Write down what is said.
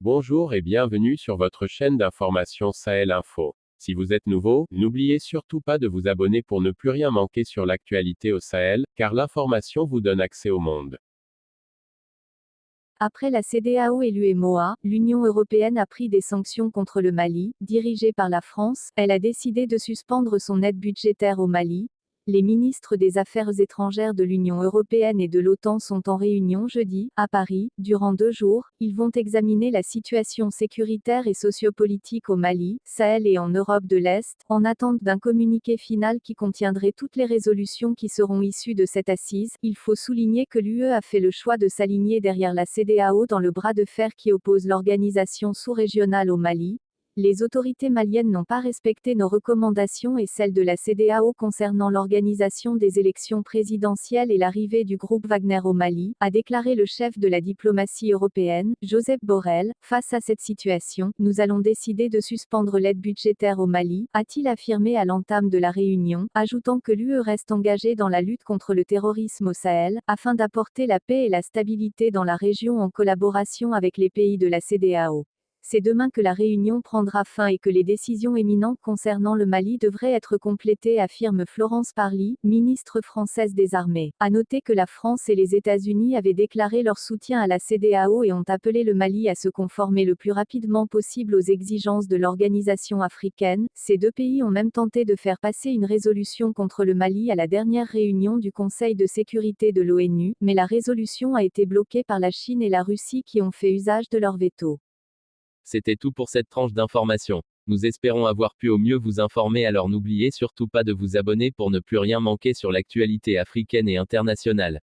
Bonjour et bienvenue sur votre chaîne d'information Sahel Info. Si vous êtes nouveau, n'oubliez surtout pas de vous abonner pour ne plus rien manquer sur l'actualité au Sahel, car l'information vous donne accès au monde. Après la CEDEAO et l'UEMOA, l'Union européenne a pris des sanctions contre le Mali, dirigée par la France. Elle a décidé de suspendre son aide budgétaire au Mali. Les ministres des Affaires étrangères de l'Union européenne et de l'OTAN sont en réunion jeudi, à Paris, durant 2 jours. Ils vont examiner la situation sécuritaire et sociopolitique au Mali, Sahel et en Europe de l'Est, en attente d'un communiqué final qui contiendrait toutes les résolutions qui seront issues de cette assise. Il faut souligner que l'UE a fait le choix de s'aligner derrière la CEDEAO dans le bras de fer qui oppose l'organisation sous-régionale au Mali. Les autorités maliennes n'ont pas respecté nos recommandations et celles de la CEDEAO concernant l'organisation des élections présidentielles et l'arrivée du groupe Wagner au Mali, a déclaré le chef de la diplomatie européenne, Josep Borrell. Face à cette situation, nous allons décider de suspendre l'aide budgétaire au Mali, a-t-il affirmé à l'entame de la réunion, ajoutant que l'UE reste engagée dans la lutte contre le terrorisme au Sahel, afin d'apporter la paix et la stabilité dans la région en collaboration avec les pays de la CEDEAO. C'est demain que la réunion prendra fin et que les décisions éminentes concernant le Mali devraient être complétées, affirme Florence Parly, ministre française des Armées. À noter que la France et les États-Unis avaient déclaré leur soutien à la CEDEAO et ont appelé le Mali à se conformer le plus rapidement possible aux exigences de l'organisation africaine. Ces deux pays ont même tenté de faire passer une résolution contre le Mali à la dernière réunion du Conseil de sécurité de l'ONU, mais la résolution a été bloquée par la Chine et la Russie qui ont fait usage de leur veto. C'était tout pour cette tranche d'information. Nous espérons avoir pu au mieux vous informer, alors n'oubliez surtout pas de vous abonner pour ne plus rien manquer sur l'actualité africaine et internationale.